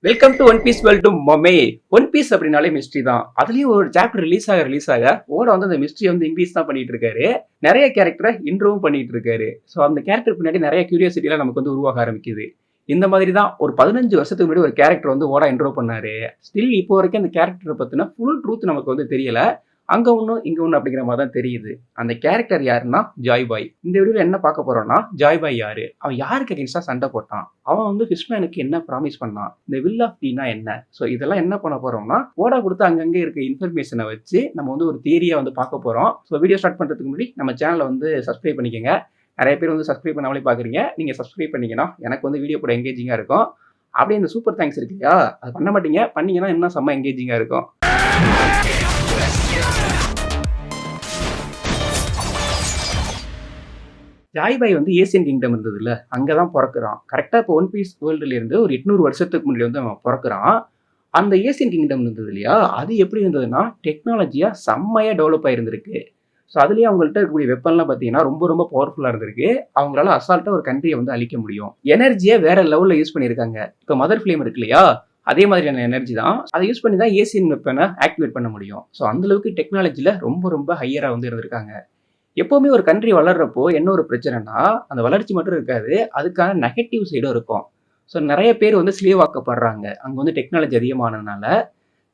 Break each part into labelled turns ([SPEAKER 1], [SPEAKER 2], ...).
[SPEAKER 1] Welcome to One Piece world to மொமே. One Piece அப்படின்னாலே mystery தான். அதுலயும் ஒரு சாப்டர் ரிலீஸ் ஆக ஓட வந்து அந்த மிஸ்ட்ரி வந்து இன்க்ரீஸ் தான் பண்ணிட்டு இருக்காரு. நிறைய கேரக்டரை இன்ட்ரோவும் பண்ணிட்டு இருக்காரு. ஸோ அந்த கேரக்டர் பின்னாடி நிறைய கியூரியாசிட்டி எல்லாம் நமக்கு வந்து உருவாக ஆரம்பிக்குது. இந்த மாதிரி தான் ஒரு 15 வருஷத்துக்கு முன்னாடி ஒரு கேரக்டர் வந்து ஓட இன்ட்ரோ பண்ணாரு. ஸ்டில் இப்போ வரைக்கும் அந்த கேரக்டரை பத்தின ஃபுல் ட்ரூத் நமக்கு வந்து தெரியல. அங்க ஒன்றும் இங்க ஒன்று அப்படிங்கிற மாதிரி தான் தெரியுது. அந்த கேரக்டர் யாருன்னா ஜாய் பாய். இந்த வீடியோல என்ன பார்க்க போறோம்னா, ஜாய் பாய் யாரு, அவன் யாருக்கு அகேன்ஸ்டா சண்டை போட்டான், அவன் வந்து ஃபிஷ்மேனுக்கு என்ன ப்ராமிஸ் பண்ணான், இந்த வில் ஆஃப் டீனா என்ன. ஸோ இதெல்லாம் என்ன பண்ண போறோம்னா, ஓடா கொடுத்து அங்கங்கே இருக்க இன்ஃபர்மேஷனை வச்சு நம்ம வந்து ஒரு தியரியா வந்து பார்க்க போறோம். ஸோ வீடியோ ஸ்டார்ட் பண்றதுக்கு முன்னாடி நம்ம சேனலை வந்து சப்ஸ்கிரைப் பண்ணிக்கோங்க. நிறைய பேர் வந்து சப்ஸ்கிரைப் பண்ணாமலே பார்க்குறீங்க. நீங்கள் சப்ஸ்கிரைப் பண்ணீங்கன்னா எனக்கு வந்து வீடியோ கூட எங்கேஜிங்காக இருக்கும். அப்படியே இந்த சூப்பர் தேங்க்ஸ் இருக்கு இல்லையா, அது பண்ண மாட்டீங்க, பண்ணீங்கன்னா இன்னும் செம்ம எங்கேஜிங்காக இருக்கும். ஜாய் பாய் வந்து ஏசியன் கிங்டம் இருந்தது இல்லை, அங்கே தான் பிறக்கிறான். கரெக்டாக இப்போ ஒன் பீஸ் வேர்ல்டுலேருந்து ஒரு 800 வருஷத்துக்கு முன்னாடி வந்து அவன் பிறக்கிறான். அந்த ஏசியன் கிங்டம் இருந்தது இல்லையா, அது எப்படி இருந்ததுன்னா டெக்னாலஜியாக செம்மையாக டெவலப் ஆகிருந்திருக்கு. ஸோ அதுலேயே அவங்கள்ட்ட இருக்கக்கூடிய வெப்பன்லாம் பார்த்தீங்கன்னா ரொம்ப ரொம்ப பவர்ஃபுல்லாக இருந்திருக்கு. அவங்களால அசால்ட்டாக ஒரு கண்ட்ரியை வந்து அழிக்க முடியும். எனர்ஜியை வேற லெவலில் யூஸ் பண்ணியிருக்காங்க. இப்போ மதர் ஃப்ளேம் இருக்கு இல்லையா, அதே மாதிரியான எனர்ஜி தான். அதை யூஸ் பண்ணி தான் ஏசியன் வெப்பனை ஆக்டிவேட் பண்ண முடியும். ஸோ அந்தளவுக்கு டெக்னாலஜியில் ரொம்ப ரொம்ப ஹையராக வந்து இருந்திருக்காங்க. எப்போவுமே ஒரு கண்ட்ரி வளர்றப்போ என்ன ஒரு பிரச்சனைனா, அந்த வளர்ச்சி மட்டும் இருக்காது, அதுக்கான நெகட்டிவ் சைடும் இருக்கும். ஸோ நிறைய பேர் வந்து ஸ்லேவ் ஆக்கப்படுறாங்க அங்கே வந்து டெக்னாலஜி அதிகமானதுனால.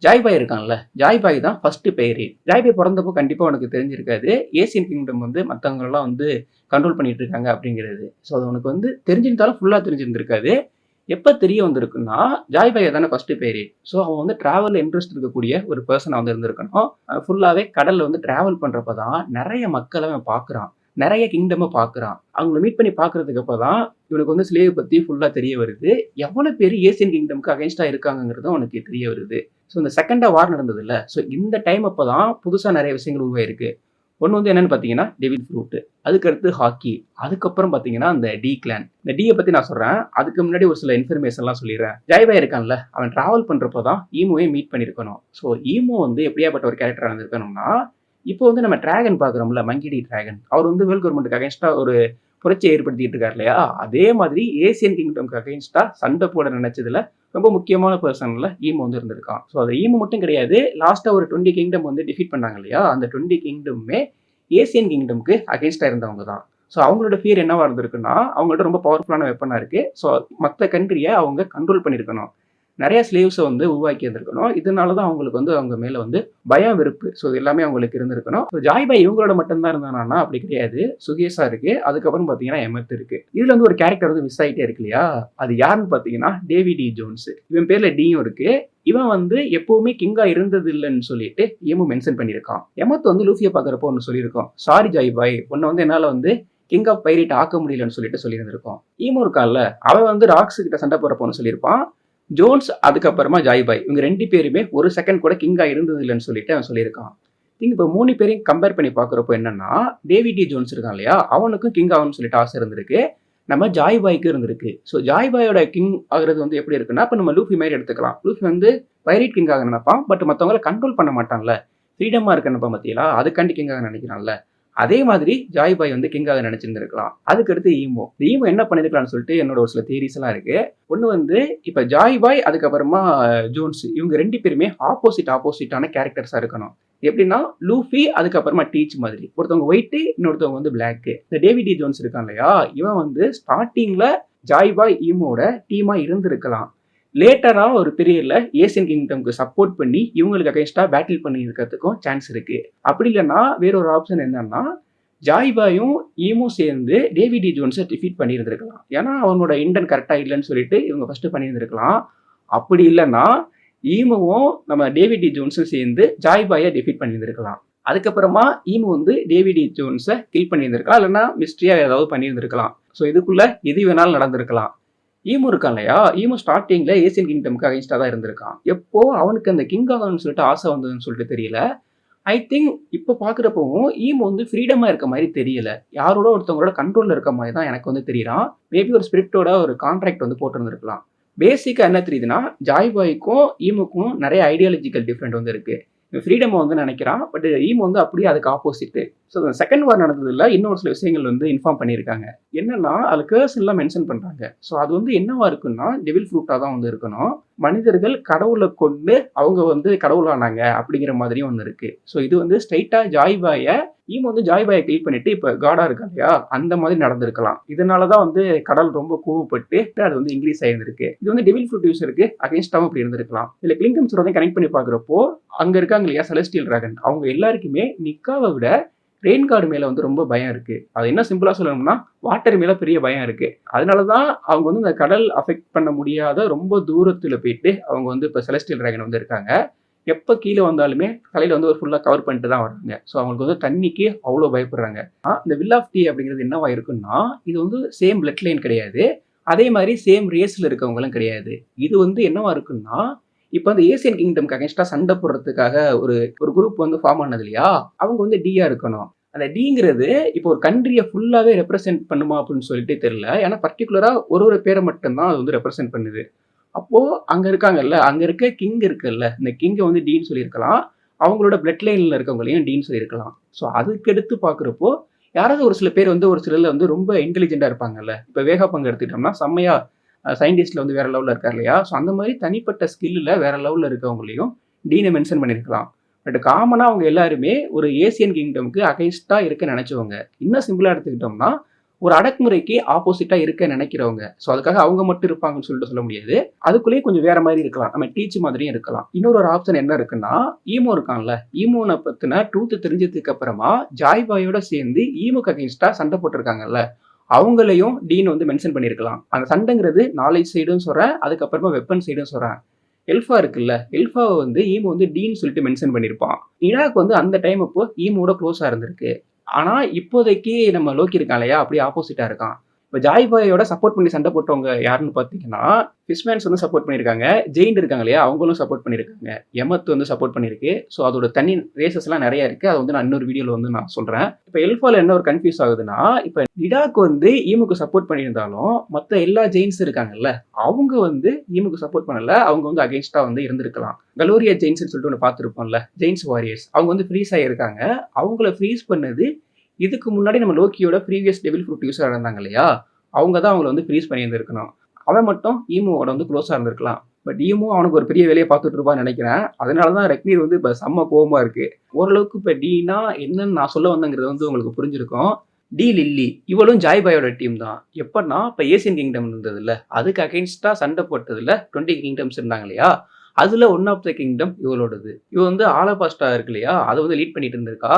[SPEAKER 1] ஜாய் பாய் இருக்கான்ல, ஜாய் பாய் தான் ஃபர்ஸ்ட் பேரு. ஜாய் பாய் பிறந்தப்போ கண்டிப்பாக உனக்கு தெரிஞ்சிருக்காது ஏசியன் கிங்டம் வந்து மற்றவங்களெல்லாம் வந்து கண்ட்ரோல் பண்ணிட்டு இருக்காங்க அப்படிங்கிறது. ஸோ அது உனக்கு வந்து தெரிஞ்சிருந்தாலும் ஃபுல்லாக தெரிஞ்சிருந்திருக்காது. எப்போ தெரிய வந்திருக்குன்னா, ஜாய் பாய் தானே ஃபர்ஸ்ட் பேரு. ஸோ அவன் வந்து டிராவலில் இன்ட்ரெஸ்ட் இருக்கக்கூடிய ஒரு பர்சனாக வந்து இருந்திருக்கணும். ஃபுல்லாகவே கடலில் வந்து டிராவல் பண்ணுறப்ப தான் நிறைய மக்களை அவன் பார்க்குறான், நிறைய கிங்டமை பார்க்குறான். அவங்கள மீட் பண்ணி பார்க்கறதுக்கு அப்போ தான் இவனுக்கு வந்து ஸ்லேவ் பற்றி ஃபுல்லாக தெரிய வருது. எவ்வளோ பேர் ஏசியன் கிங்டமுக்கு அகேன்ஸ்டாக இருக்காங்கிறதும் அவனுக்கு தெரிய வருது. ஸோ இந்த செகண்டாக வார் நடந்தது இல்லை, ஸோ இந்த டைம் அப்போ தான் புதுசாக நிறைய விஷயங்கள் உருவாயிருக்கு. ஒன்று வந்து என்னென்னு பார்த்தீங்கன்னா டெவில் ஃப்ரூட்டு, அதுக்கடுத்து ஹாக்கி, அதுக்கப்புறம் பார்த்தீங்கன்னா அந்த டி கிளான். இந்த டியை பற்றி நான் சொல்கிறேன், அதுக்கு முன்னாடி ஒரு சில இன்ஃபர்மேஷன்லாம் சொல்லிடுறேன். ஜாய் பாய் இருக்கான்ல, அவன் ட்ராவல் பண்ணுறப்போ தான் ஈமோவே மீட் பண்ணியிருக்கணும். ஸோ ஈமோ வந்து எப்படியாப்பட்ட ஒரு கேரக்டராக இருந்திருக்கணும்னா, இப்போ வந்து நம்ம டிராகன் பார்க்குறோம்ல, மங்கிடி டிராகன், அவர் வந்து வேர்ல்ட் கவர்மெண்ட்டுக்கு அகேன்ஸ்டாக ஒரு புரட்சியை ஏற்படுத்திட்டு இருக்காரு இல்லையா, அதே மாதிரி ஏசியன் கிங்டம்க்கு அகேன்ஸ்டாக சண்டை போட நினைச்சதுல ரொம்ப முக்கியமான பர்சன்ல ஈமோ வந்து இருந்திருக்கான். ஸோ அது ஈமோ மட்டும் கிடையாது, லாஸ்ட்டாக ஒரு 20 கிங்டம் வந்து டிஃபீட் பண்ணாங்க இல்லையா, அந்த 20 கிங்டமுமே ஏசியன் கிங்டம்க்கு அகேன்ஸ்டாக இருந்தவங்க தான். ஸோ அவங்களோட ஃபியர் என்னவா இருந்திருக்குன்னா, அவங்கள்ட்ட ரொம்ப பவர்ஃபுல்லான வெப்பனாக இருக்குது. ஸோ மற்ற கண்ட்ரியை அவங்க கண்ட்ரோல் பண்ணியிருக்கணும், நிறைய ஸ்லேவ்ஸை வந்து உருவாக்கி இருந்திருக்கணும். இதனால தான் அவங்களுக்கு வந்து அவங்க மேலே வந்து பயம், வெறுப்பு, ஸோ எல்லாமே அவங்களுக்கு இருந்திருக்கணும். ஸோ ஜாய் பாய் இவங்களோட மட்டும்தான் இருந்தானா அப்படி கிடையாது. சுகேஷா இருக்கு, அதுக்கப்புறம் பார்த்தீங்கன்னா எமத் இருக்கு. இதுல வந்து ஒரு கேரக்டர் வந்து மிஸ் ஆகிட்டே இருக்கு இல்லையா, அது யாருன்னு பார்த்தீங்கன்னா டேவி டி ஜோன்ஸ். இவன் பேர்ல டியும் இருக்கு. இவன் வந்து எப்பவுமே கிங்கா இருந்தது இல்லைன்னு சொல்லிட்டு ஏமும் மென்ஷன் பண்ணியிருக்கான். எமத் வந்து லூஃபியை பார்க்குறப்போ ஒன்று சொல்லியிருக்கோம், சாரி ஜாய் பாய், உன்னை வந்து என்னால் வந்து கிங் ஆஃப் பைரேட் ஆக்க முடியலன்னு சொல்லிட்டு சொல்லியிருந்திருக்கோம். ஈமோ இருக்கான்ல, அவன் வந்து ராக்ஸ் கிட்ட சண்டை போறப்போன்னு சொல்லியிருப்பான். ஜோன்ஸ் அதுக்கப்புறமா ஜாய் பாய், இவங்க 2 பேருமே ஒரு செகண்ட் கூட கிங்கா இருந்தது இல்லைன்னு சொல்லிட்டு அவன் சொல்லியிருக்கான். இப்போ 3 பேரையும் கம்பேர் பண்ணி பார்க்குறப்போ என்னன்னா, டேவி டி ஜோன்ஸ் இருக்கான் இல்லையா, அவனுக்கும் கிங் ஆகணும்னு சொல்லிட்டு ஆசை இருந்திருக்கு, நம்ம ஜாய் பாய்க்கு இருந்திருக்கு. ஸோ ஜாய் பாயோட கிங் ஆகிறது வந்து எப்படி இருக்குன்னா, இப்போ நம்ம லூஃபி மாதிரி எடுத்துக்கலாம். லூஃபி வந்து பைரேட் கிங் ஆக நினைப்பான், பட் மற்றவங்களை கண்ட்ரோல் பண்ண மாட்டான்ல, ஃப்ரீடமாக இருக்க நினைப்பான் பத்தியா, அதுக்காண்டி கிங் ஆக நினைக்கிறான்ல. அதே மாதிரி ஜாய் பாய் வந்து கிங்காக நினைச்சிருந்திருக்கலாம். அதுக்கடுத்து ஈமோ, இந்த ஈமோ என்ன பண்ணிருக்கலாம்னு சொல்லிட்டு என்னோட ஒரு சில தியரிஸ் எல்லாம் இருக்கு. ஒன்று வந்து இப்போ ஜாய் பாய் அதுக்கப்புறமா ஜோன்ஸ், இவங்க 2 பேருமே ஆப்போசிட்டான கேரக்டர்ஸாக இருக்கணும். எப்படின்னா லூஃபி அதுக்கப்புறமா டீச் மாதிரி, ஒருத்தவங்க ஒயிட்டு, இன்னொருத்தவங்க வந்து பிளாக்கு. இந்த டேவி டி ஜோன்ஸ் இருக்கான் இல்லையா, இவன் வந்து ஸ்டார்டிங்ல ஜாய் பாய் ஈமோட டீமா இருந்திருக்கலாம். லேட்டரா ஒரு பீரியட்ல ஏசியன் கிங்டம்க்கு சப்போர்ட் பண்ணி இவங்களுக்கு அகைன்ஸ்டா பேட்டில் பண்ணி இருக்கிறதுக்கும் சான்ஸ் இருக்கு. அப்படி இல்லைன்னா வேற ஒரு ஆப்ஷன் என்னன்னா, ஜாய் பாயும் ஈமோ சேர்ந்து டேவி டி ஜோன்ஸை டிஃபீட் பண்ணியிருந்திருக்கலாம். ஏன்னா அவனோட இன்டன் கரெக்டா இல்லைன்னு சொல்லிட்டு இவங்க ஃபர்ஸ்ட் பண்ணியிருந்திருக்கலாம். அப்படி இல்லைன்னா ஈமோவும் நம்ம டேவி டி ஜோன்ஸும் சேர்ந்து ஜாய் பாயை டிஃபீட் பண்ணியிருந்திருக்கலாம். அதுக்கப்புறமா ஈமோ வந்து டேவி டி ஜோன்ஸை கில் பண்ணியிருந்திருக்கலாம், இல்லைன்னா மிஸ்ட்ரியா ஏதாவது பண்ணியிருந்திருக்கலாம். ஸோ இதுக்குள்ள எது வேணாலும் நடந்திருக்கலாம். ஈமோ இருக்கான் இல்லையா, ஈமோ ஸ்டார்டிங்ல ஏசியன் கிங்டம்க்கு அகைன்ஸ்டா தான் இருந்திருக்கான். எப்போ அவனுக்கு அந்த கிங் ஆகணும்னு சொல்லிட்டு ஆசை வந்ததுன்னு சொல்லிட்டு தெரியல. ஐ திங்க் இப்போ பார்க்குறப்பவும் ஈமோ வந்து ஃப்ரீடமா இருக்க மாதிரி தெரியல, யாரோட ஒருத்தவங்களோட கண்ட்ரோல்ல இருக்க மாதிரி தான் எனக்கு வந்து தெரியறான். மேபி ஒரு ஸ்பிரிட்டோட ஒரு கான்ட்ராக்ட் வந்து போட்டிருந்திருக்கலாம். பேசிக்கா என்ன தெரியுதுன்னா, ஜாய் பாய்க்கும் ஈமோக்கும் நிறைய ஐடியாலஜிக்கல் டிஃப்ரெண்ட் வந்து இருக்கு. ஃப்ரீடம் வந்து நினைக்கிறான், பட் ஈமோ வந்து அப்படியே அதுக்கு ஆப்போசிட். ஸோ செகண்ட் வார் நடந்ததுல இன்னொரு சில விஷயங்கள் வந்து இன்ஃபார்ம் பண்ணியிருக்காங்க. என்னன்னா, அது கேர்ஸ் எல்லாம் மென்ஷன் பண்றாங்க. ஸோ அது வந்து என்னவா இருக்குன்னா டெவில் ஃப்ரூட்டா தான் வந்து இருக்கணும். மனிதர்கள் கடவுளை கொண்டு அவங்க வந்து கடவுளானாங்க அப்படிங்கிற மாதிரியும் ஒன்று இருக்கு. ஸோ இது வந்து ஸ்ட்ரைட்டா ஜாய்பாயை ஈமு வந்து ஜாய்பாயை கில் பண்ணிட்டு இப்போ காடா இருக்கா இல்லையா, அந்த மாதிரி நடந்திருக்கலாம். இதனால தான் வந்து கடல் ரொம்ப கோவப்பட்டு அது வந்து இன்க்ரீஸ் ஆயிருந்திருக்கு. இது வந்து டெவில் ஃப்ரூட் யூஸருக்கு அகைன்ஸ்டாகவும் இப்படி இருந்திருக்கலாம். இல்லை கிளிங்கம் சொல்றதையும் கனெக்ட் பண்ணி பார்க்குறப்போ அங்கே இருக்காங்க இல்லையா செலஸ்டியல் டிராகன், அவங்க எல்லாருக்குமே நிக்காவை விட ரெயின் கார்டு மேல வந்து ரொம்ப பயம் இருக்கு. அது என்ன சிம்பிளா சொல்லணும்னா வாட்டர் மேல பெரிய பயம் இருக்கு. அதனாலதான் அவங்க வந்து இந்த கடல் அஃபெக்ட் பண்ண முடியாத ரொம்ப தூரத்துல போயிட்டு அவங்க வந்து இப்ப செலஸ்டியல் டிராகன் வந்து இருக்காங்க. எப்ப கீழே வந்தாலுமே தலையில வந்து ஒரு ஃபுல்லா கவர் பண்ணிட்டு தான் வராங்க. ஸோ அவங்களுக்கு வந்து தண்ணிக்கு அவ்வளோ பயப்படுறாங்க. இந்த வில் ஆஃப் டீ அப்படிங்கிறது என்னவா இருக்குன்னா, இது வந்து சேம் பிளட் லைன் கிடையாது. அதே மாதிரி சேம் ரேஸ்ல இருக்கவங்களும் கிடையாது. இது வந்து என்னவா இருக்குன்னா, இப்போ அந்த ஏசியன் கிங்டம்க்கு அகேன்ஸ்டா சண்டை போடுறதுக்காக ஒரு ஒரு குரூப் வந்து ஃபார்ம் ஆனது இல்லையா, அவங்க வந்து டியா இருக்கணும். அந்த டிங்கிறது இப்போ ஒரு கண்ட்ரியை ஃபுல்லாவே ரெப்ரசென்ட் பண்ணுமா அப்படின்னு சொல்லிட்டு தெரியல. ஏன்னா பர்டிகுலரா ஒரு பேரை மட்டும்தான் அது வந்து ரெப்ரசென்ட் பண்ணுது. அப்போ அங்க இருக்காங்கல்ல, அங்க இருக்க கிங் இருக்குல்ல, இந்த கிங்கை வந்து டீன்னு சொல்லியிருக்கலாம். அவங்களோட பிளட் லைன்ல இருக்கவங்களையும் டீன்னு சொல்லியிருக்கலாம். ஸோ அதுக்கு எடுத்து பார்க்குறப்போ யாராவது ஒரு சில பேர் வந்து ஒரு சிலர்ல வந்து ரொம்ப இன்டெலிஜென்ட்டா இருப்பாங்கல்ல. இப்போ வேகா பங்கு எடுத்துக்கிட்டோம்னா செம்மையா சயின்டிஸ்ட்ல வந்து வேற லெவலில் இருக்கார் இல்லையா, ஸோ அந்த மாதிரி தனிப்பட்ட ஸ்கில்லில் வேற லெவலில் இருக்கவங்களையும் டீனை மென்ஷன் பண்ணியிருக்கலாம். பட் காமனாக அவங்க எல்லாருமே ஒரு ஏசியன் கிங்டம்க்கு அகைன்ஸ்டாக இருக்க நினைச்சவங்க. இன்னும் சிம்பிளாக எடுத்துக்கிட்டோம்னா ஒரு அடக்குமுறைக்கு ஆப்போசிட்டா இருக்க நினைக்கிறவங்க. ஸோ அதுக்காக அவங்க மட்டும் இருப்பாங்கன்னு சொல்லிட்டு சொல்ல முடியாது. அதுக்குள்ளேயே கொஞ்சம் வேற மாதிரி இருக்கலாம். நம்ம டீச் மாதிரியும் இருக்கலாம். இன்னொரு ஒரு ஆப்ஷன் என்ன இருக்குன்னா, ஈமோ இருக்கான்ல, ஈமோனை பத்தின ட்ரூத் தெரிஞ்சதுக்கு அப்புறமா ஜாய்பாயோட சேர்ந்து ஈமோக்கு அகைன்ஸ்டா சண்டை போட்டிருக்காங்கல்ல, அவங்களையும் டீன் வந்து மென்ஷன் பண்ணியிருக்கலாம். அந்த சண்டைங்கிறது நாலேஜ் சைடும் சொல்றேன், அதுக்கப்புறமா வெப்பன் சைடும் சொல்றேன். எல்ஃபா இருக்குல்ல, எல்ஃபாவை வந்து ஈமோ வந்து டீன்னு சொல்லிட்டு மென்ஷன் பண்ணியிருப்பான். நிலாக்கு வந்து அந்த டைம் அப்போ ஈமோட க்ளோஸா இருந்திருக்கு. ஆனா இப்போதைக்கு நம்ம லோக்கி இருக்கான் இல்லையா, அப்படியே ஆப்போசிட்டா இருக்கான். இப்போ ஜாய்பாயோட சப்போர்ட் பண்ணி சண்டை போட்டவங்க யாருன்னு பார்த்தீங்கன்னா, ஃபிஷ்மேன்ஸ் வந்து சப்போர்ட் பண்ணியிருக்காங்க. ஜெயிண்ட் இருக்காங்க இல்லையா, அவங்களும் சப்போர்ட் பண்ணியிருக்காங்க. எமத் வந்து சப்போர்ட் பண்ணியிருக்கு. ஸோ அதோட தனி ரேசஸ்லாம் நிறைய இருக்கு. அதை வந்து நான் இன்னொரு வீடியோவில் வந்து நான் சொல்றேன். இப்போ எல்ஃபால என்ன ஒரு கன்ஃபியூஸ் ஆகுதுன்னா, இப்போ நிடாக்கு வந்து ஈமுக்கு சப்போர்ட் பண்ணியிருந்தாலும் மற்ற எல்லா ஜெயின்ஸ் இருக்காங்கல்ல, அவங்க வந்து ஈமுக்கு சப்போர்ட் பண்ணல. அவங்க வந்து அகேன்ஸ்டா வந்து இருந்திருக்கலாம். கலோரியா ஜெயின்ஸ்னு சொல்லிட்டு ஒன்று பார்த்துருப்போம்ல, ஜெயின்ஸ் வாரியர்ஸ், அவங்க வந்து ஃப்ரீஸ் ஆகியிருக்காங்க. அவங்கள ஃப்ரீஸ் பண்ணது இதுக்கு முன்னாடி நம்ம லோக்கியோட ப்ரீவியஸ் டெவில் ஃப்ரூட் யூஸராக இருந்தாங்க இல்லையா, அவங்க தான் அவங்கள வந்து ஃப்ரீஸ் பண்ணியிருந்திருக்கணும். அவன் மட்டும் ஈமோவோட வந்து க்ளோஸாக இருந்திருக்கலாம். பட் ஈமோ அவனுக்கு ஒரு பெரிய வேலையை பார்த்துட்டு இருப்பான்னு நினைக்கிறேன். அதனால தான் ரெக்னீர் வந்து இப்போ செம்ம கோவமா இருக்கு. ஓரளவுக்கு இப்போ டீனா என்னன்னு நான் சொல்ல வந்தேங்கிறது வந்து உங்களுக்கு புரிஞ்சிருக்கும். டி லில்லி இவளும் ஜாய்பாயோட டீம் தான். எப்பன்னா இப்போ ஏசியன் கிங்டம் இருந்தது இல்லை, அதுக்கு அகெயின்ஸ்டா சண்டை போட்டதுல 20 கிங்டம்ஸ் இருந்தாங்க இல்லையா, அதுல ஒன் ஆஃப் த கிங்டம் இவளோடது. இவ வந்து ஆலபாஸ்டா இருக்கு இல்லையா, அதை வந்து லீட் பண்ணிட்டு இருந்திருக்கா.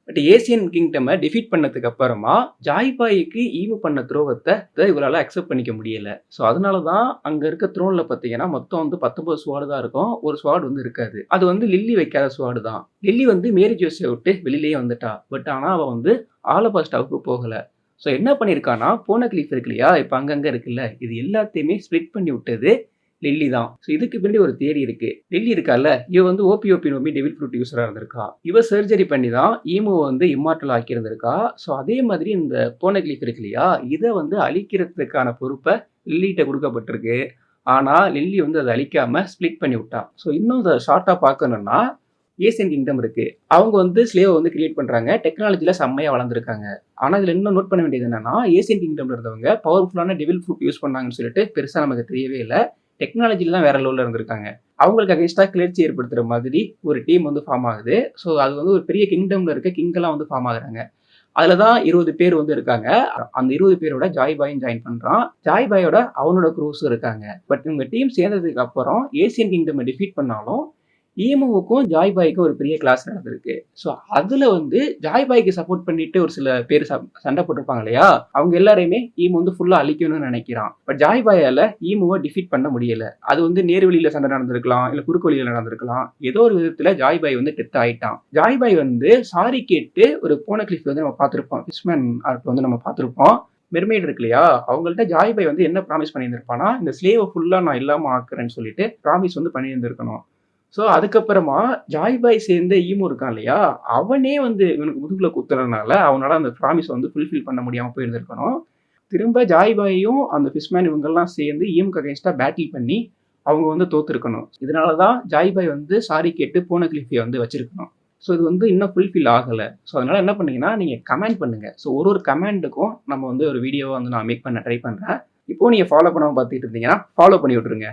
[SPEAKER 1] பட் ஏசியன் கிங்டமை டிஃபீட் பண்ணதுக்கு அப்புறமா ஜாய்பாய்க்கு ஈமு பண்ண துரோகத்தை இவரால் அக்செப்ட் பண்ணிக்க முடியல. ஸோ அதனால தான் அங்கே இருக்க த்ரோனில் பார்த்தீங்கன்னா மொத்தம் வந்து 19 ஸ்வாடு தான் இருக்கும், ஒரு ஸ்வாடு வந்து இருக்காது. அது வந்து லில்லி வைக்காத ஸ்வாடு தான். லில்லி வந்து மேரி ஜோஸை விட்டு வெளியிலேயே வந்துட்டா. பட் ஆனால் அவள் வந்து ஆலபாஸ்டாவுக்கு போகலை. ஸோ என்ன பண்ணியிருக்கானா, போன கிளிஃப் இருக்கு இல்லையா, இப்போ அங்கங்கே இருக்குல்ல, இது எல்லாத்தையுமே ஸ்ப்ளிட் பண்ணி விட்டது லில்லி தான். ஸோ இதுக்கு பின்னாடி ஒரு தியரி இருக்கு. லில்லி இருக்கால, இவ வந்து ஓபி நோபி டெவில் ஃப்ரூட் யூஸரா இருந்திருக்கா. இவ சர்ஜரி பண்ணி தான் ஈமோ வந்து இம்மார்டல் ஆக்கி இருந்திருக்கா. ஸோ அதே மாதிரி இந்த போனகிளிஃப் இருக்கு இல்லையா, இதை வந்து அழிக்கிறதுக்கான பொறுப்பை லில்லிகிட்ட கொடுக்கப்பட்டிருக்கு. ஆனா லில்லி வந்து அதை அழிக்காம ஸ்பிளிட் பண்ணி விட்டா. ஸோ இன்னும் அதை ஷார்ட்டா பார்க்கணும்னா, ஏசியன் கிங்டம் இருக்கு, அவங்க வந்து ஸ்லேவை வந்து கிரியேட் பண்றாங்க. டெக்னாலஜில செம்மையா வளர்ந்துருக்காங்க. ஆனா இதுல இன்னும் நோட் பண்ண வேண்டியது என்னன்னா, ஏசியன் கிங்டம்ல இருந்தவங்க பவர்ஃபுல்லான டெவில் ஃப்ரூட் யூஸ் பண்ணாங்கன்னு சொல்லிட்டு பெருசா நமக்கு தெரியவே இல்லை. டெக்னாலஜில தான் வேற லெவலில் இருந்திருக்காங்க. அவங்களுக்கு அகேன்ஸ்டா கிளர்ச்சி ஏற்படுத்துற மாதிரி ஒரு டீம் வந்து ஃபார்ம் ஆகுது. ஸோ அது வந்து ஒரு பெரிய கிங்டம்ல இருக்க கிங்கெல்லாம் வந்து ஃபார்ம் ஆகுறாங்க. அதுல தான் 20 பேர் வந்து இருக்காங்க. அந்த 20 பேரோட ஜாய்பாயும் ஜாயின் பண்றான். ஜாய்பாயோட அவனோட க்ரூஸும் இருக்காங்க. பட் இவங்க டீம் சேர்ந்ததுக்கு அப்புறம் ஏசியன் கிங்டம் டிஃபீட் பண்ணாலும் ஈமோவுக்கும் ஜாய்பாய்க்கும் ஒரு பெரிய கிளாஸ் நடந்திருக்கு. ஸோ அதுல வந்து ஜாய்பாய்க்கு சப்போர்ட் பண்ணிட்டு ஒரு சில பேர் சண்டை போட்டிருப்பாங்க இல்லையா, அவங்க எல்லாரையுமே ஈமோ வந்து ஃபுல்லா அழிக்கணும்னு நினைக்கிறான். பட் ஜாய்பாயால ஈமோவை டிஃபீட் பண்ண முடியல. அது வந்து நேர்வழியில சண்டை நடந்திருக்கலாம், இல்ல குறுக்கு வழியில நடந்திருக்கலாம். ஏதோ ஒரு விதத்துல ஜாய்பாய் வந்து டெத் ஆயிட்டான். ஜாய்பாய் வந்து சாரி கேட்டு ஒரு போன கிளிஃப் வந்து நம்ம பார்த்திருப்போம், ஃபிஷ்மேன் ஆர்ட் வந்து நம்ம பார்த்திருப்போம். மெர்மெய்டு இருக்கு இல்லையா, அவங்கள்ட்ட ஜாய்பாய் வந்து என்ன ப்ராமிஸ் பண்ணியிருந்திருப்பானா, இந்த ஸ்லேவை ஃபுல்லா நான் இல்லாம ஆக்குறேன்னு சொல்லிட்டு ப்ராமிஸ் வந்து பண்ணியிருந்திருக்கணும். ஸோ அதுக்கப்புறமா ஜாய்பாய் சேர்ந்த ஈமோ இருக்கான் இல்லையா, அவனே வந்து இவனுக்கு முதுகுல குத்துறதுனால அவனால அந்த ப்ராமிஸ் வந்து ஃபுல்ஃபில் பண்ண முடியாமல் போயிருந்திருக்கணும். திரும்ப ஜாய்பாயும் அந்த ஃபிஷ்மேன் இவங்கெல்லாம் சேர்ந்து ஈமுக்கு அகேன்ஸ்டா பேட்டில் பண்ணி அவங்க வந்து தோத்துருக்கணும். இதனால தான் ஜாய்பாய் வந்து சாரி கேட்டு போன கிளிஃபியை வந்து வச்சிருக்கணும். ஸோ இது வந்து இன்னும் ஃபுல்ஃபில் ஆகலை. ஸோ அதனால என்ன பண்ணீங்கன்னா, நீங்கள் கமெண்ட் பண்ணுங்க. ஸோ ஒரு கமெண்ட்டுக்கும் நம்ம வந்து ஒரு வீடியோவை வந்து நான் மேக் பண்ண ட்ரை பண்ணுறேன். இப்போ நீங்கள் ஃபாலோ பண்ணாமல் பார்த்துட்டு இருந்தீங்கன்னா ஃபாலோ பண்ணி விட்ருங்க.